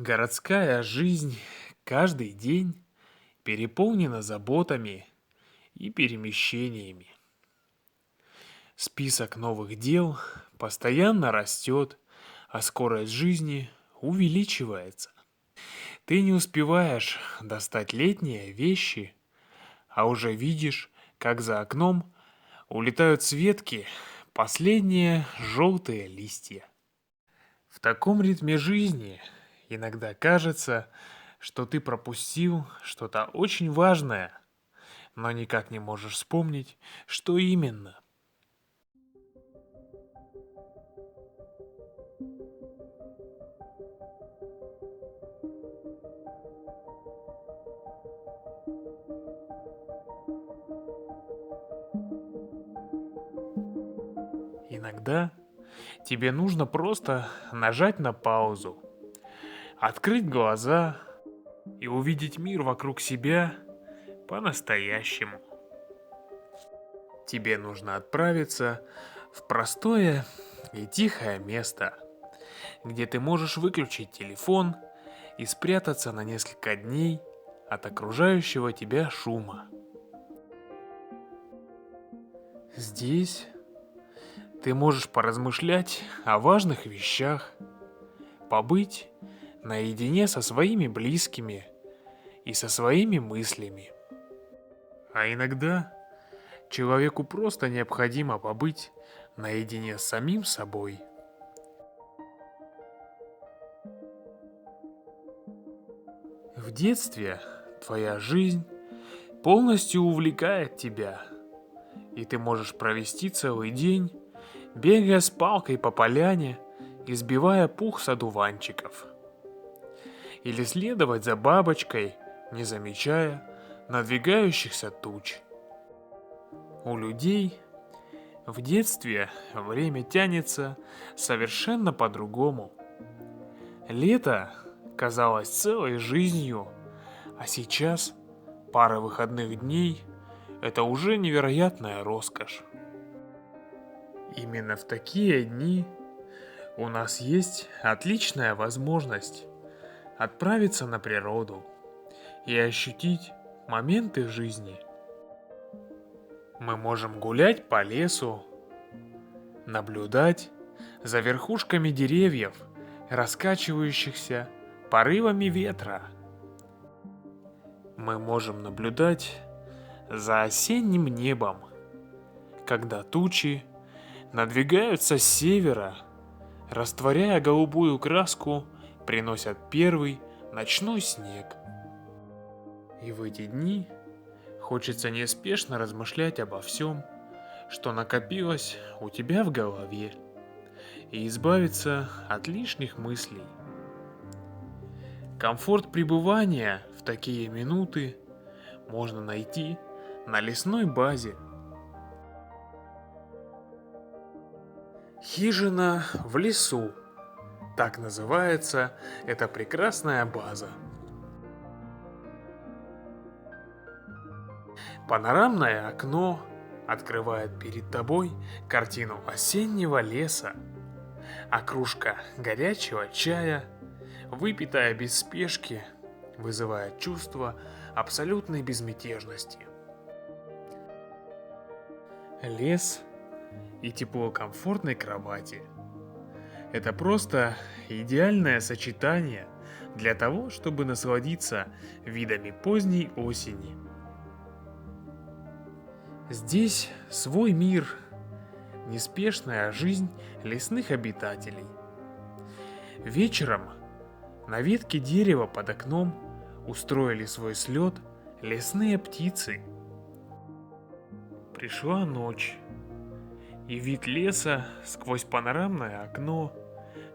Городская жизнь каждый день переполнена заботами и перемещениями. Список новых дел постоянно растет, а скорость жизни увеличивается. Ты не успеваешь достать летние вещи, а уже видишь, как за окном улетают с ветки последние желтые листья. В таком ритме жизни иногда кажется, что ты пропустил что-то очень важное, но никак не можешь вспомнить, что именно. Иногда тебе нужно просто нажать на паузу, открыть глаза и увидеть мир вокруг себя по-настоящему. Тебе нужно отправиться в простое и тихое место, где ты можешь выключить телефон и спрятаться на несколько дней от окружающего тебя шума. Здесь ты можешь поразмышлять о важных вещах, побыть наедине со своими близкими и со своими мыслями. А иногда человеку просто необходимо побыть наедине с самим собой. В детстве твоя жизнь полностью увлекает тебя, и ты можешь провести целый день, бегая с палкой по поляне и сбивая пух с одуванчиков. Или следовать за бабочкой, не замечая надвигающихся туч. У людей в детстве время тянется совершенно по-другому. Лето казалось целой жизнью, а сейчас пара выходных дней – это уже невероятная роскошь. Именно в такие дни у нас есть отличная возможность отправиться на природу и ощутить моменты жизни. Мы можем гулять по лесу, наблюдать за верхушками деревьев, раскачивающихся порывами ветра. Мы можем наблюдать за осенним небом, когда тучи надвигаются с севера, растворяя голубую краску, приносят первый ночной снег. И в эти дни хочется неспешно размышлять обо всем, что накопилось у тебя в голове, и избавиться от лишних мыслей. Комфорт пребывания в такие минуты можно найти на лесной базе. Хижина в лесу. Так называется эта прекрасная база. Панорамное окно открывает перед тобой картину осеннего леса, а кружка горячего чая, выпитая без спешки, вызывает чувство абсолютной безмятежности. Лес и тепло комфортной кровати – это просто идеальное сочетание для того, чтобы насладиться видами поздней осени. Здесь свой мир, неспешная жизнь лесных обитателей. Вечером на ветке дерева под окном устроили свой слет лесные птицы. Пришла ночь, и вид леса сквозь панорамное окно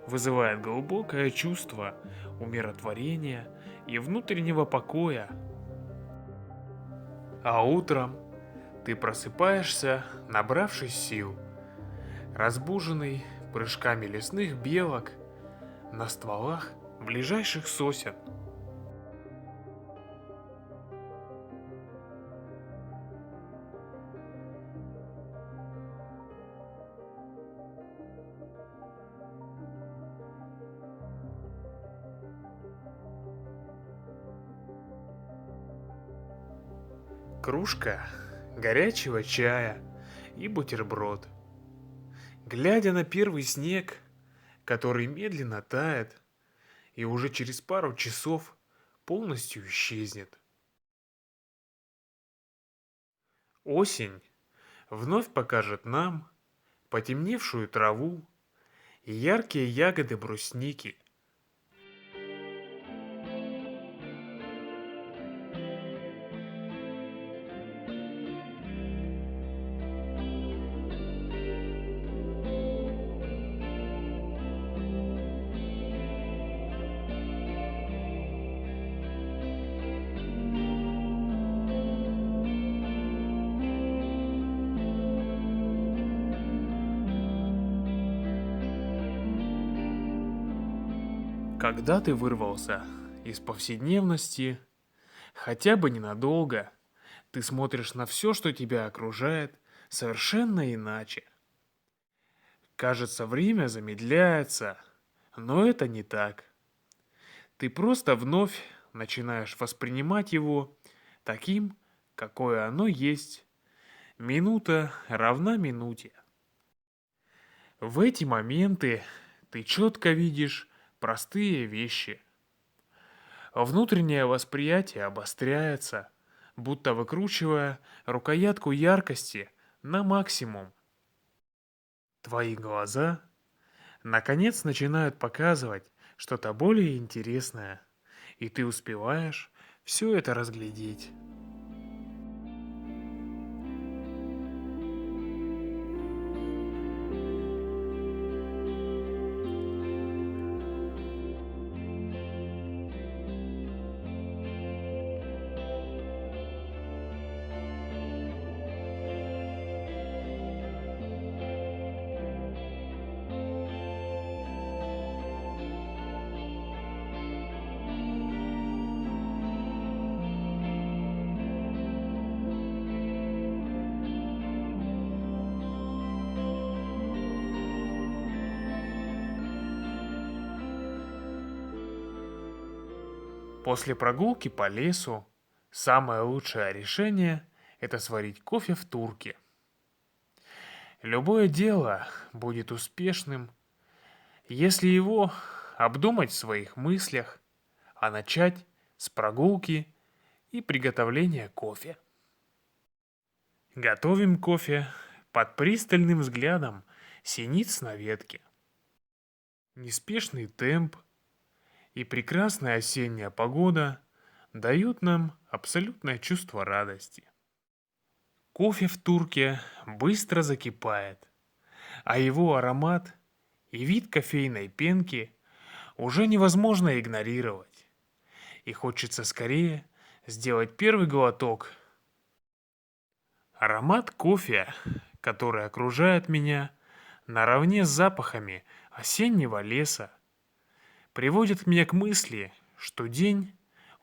вызывает глубокое чувство умиротворения и внутреннего покоя. А утром ты просыпаешься, набравшись сил, разбуженный прыжками лесных белок на стволах ближайших сосен. кружка горячего чая и бутерброд. Глядя на первый снег, который медленно тает и уже через пару часов полностью исчезнет. Осень вновь покажет нам потемневшую траву и яркие ягоды брусники. Когда ты вырвался из повседневности, хотя бы ненадолго, ты смотришь на все, что тебя окружает, совершенно иначе. Кажется, время замедляется, но это не так. Ты просто вновь начинаешь воспринимать его таким, какое оно есть. Минута равна минуте. В эти моменты ты четко видишь простые вещи. Внутреннее восприятие обостряется, будто выкручивая рукоятку яркости на максимум. Твои глаза, наконец, начинают показывать что-то более интересное, и ты успеваешь все это разглядеть. После прогулки по лесу самое лучшее решение — это сварить кофе в турке. Любое дело будет успешным, если его обдумать в своих мыслях, а начать с прогулки и приготовления кофе. Готовим кофе под пристальным взглядом синиц на ветке. Неспешный темп и прекрасная осенняя погода дают нам абсолютное чувство радости. Кофе в турке быстро закипает, а его аромат и вид кофейной пенки уже невозможно игнорировать. И хочется скорее сделать первый глоток. Аромат кофе, который окружает меня, наравне с запахами осеннего леса, приводит меня к мысли, что день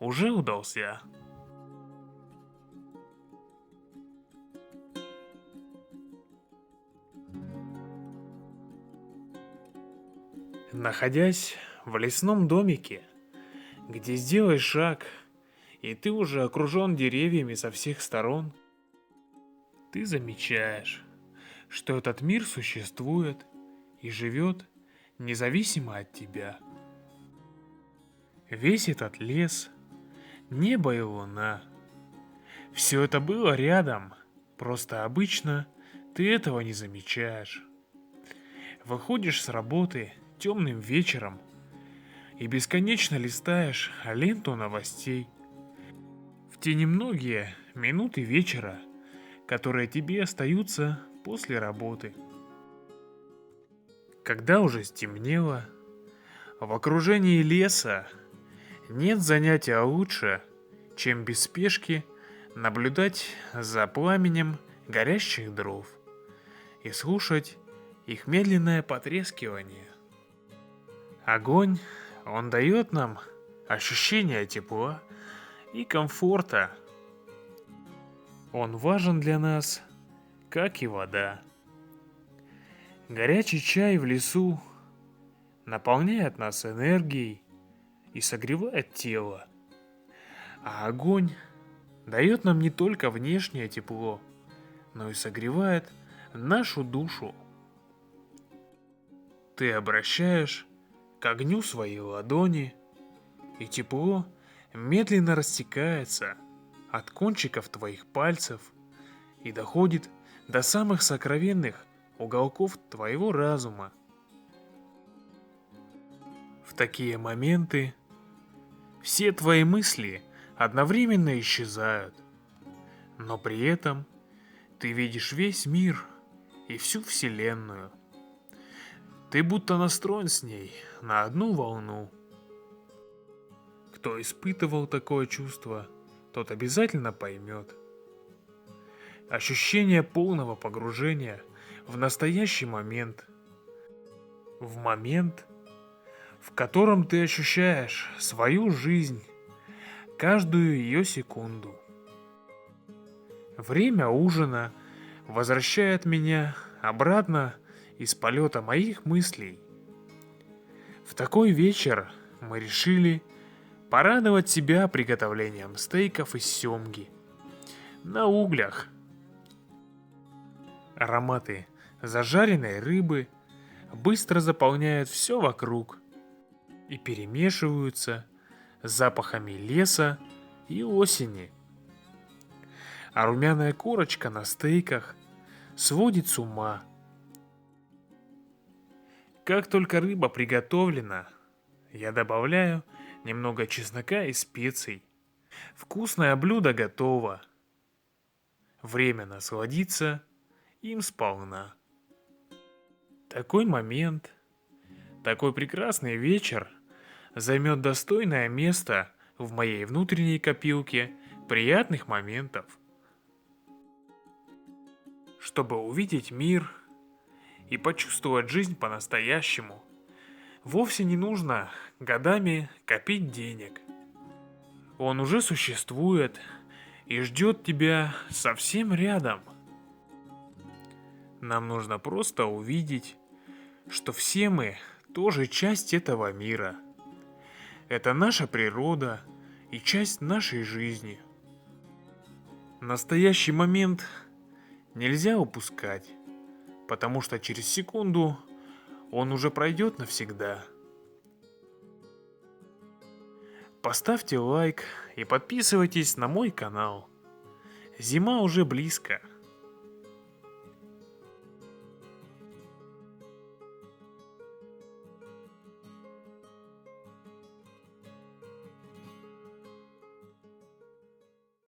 уже удался. Находясь в лесном домике, где сделаешь шаг, и ты уже окружен деревьями со всех сторон, ты замечаешь, что этот мир существует и живет независимо от тебя. Весь этот лес, небо и луна — все это было рядом, просто обычно ты этого не замечаешь. Выходишь с работы темным вечером и бесконечно листаешь ленту новостей. В те немногие минуты вечера, которые тебе остаются после работы. Когда уже стемнело, в окружении леса нет занятия лучше, чем без спешки наблюдать за пламенем горящих дров и слушать их медленное потрескивание. Огонь, он дает нам ощущение тепла и комфорта. Он важен для нас, как и вода. Горячий чай в лесу наполняет нас энергией и согревает тело. А огонь дает нам не только внешнее тепло, но и согревает нашу душу. Ты обращаешь к огню свои ладони, и тепло медленно растекается от кончиков твоих пальцев и доходит до самых сокровенных уголков твоего разума. В такие моменты все твои мысли одновременно исчезают, но при этом ты видишь весь мир и всю Вселенную. Ты будто настроен с ней на одну волну. Кто испытывал такое чувство, тот обязательно поймет. Ощущение полного погружения в настоящий момент. В момент, в котором ты ощущаешь свою жизнь, каждую ее секунду. Время ужина возвращает меня обратно из полета моих мыслей. В такой вечер мы решили порадовать себя приготовлением стейков из семги на углях. Ароматы зажаренной рыбы быстро заполняют все вокруг и перемешиваются с запахами леса и осени. А румяная корочка на стейках сводит с ума. Как только рыба приготовлена, я добавляю немного чеснока и специй. Вкусное блюдо готово. Время насладиться им сполна. Такой момент, такой прекрасный вечер займет достойное место в моей внутренней копилке приятных моментов. Чтобы увидеть мир и почувствовать жизнь по-настоящему, вовсе не нужно годами копить денег. Он уже существует и ждет тебя совсем рядом. Нам нужно просто увидеть, что все мы тоже часть этого мира. Это наша природа и часть нашей жизни. Настоящий момент нельзя упускать, потому что через секунду он уже пройдет навсегда. Поставьте лайк и подписывайтесь на мой канал. Зима уже близко.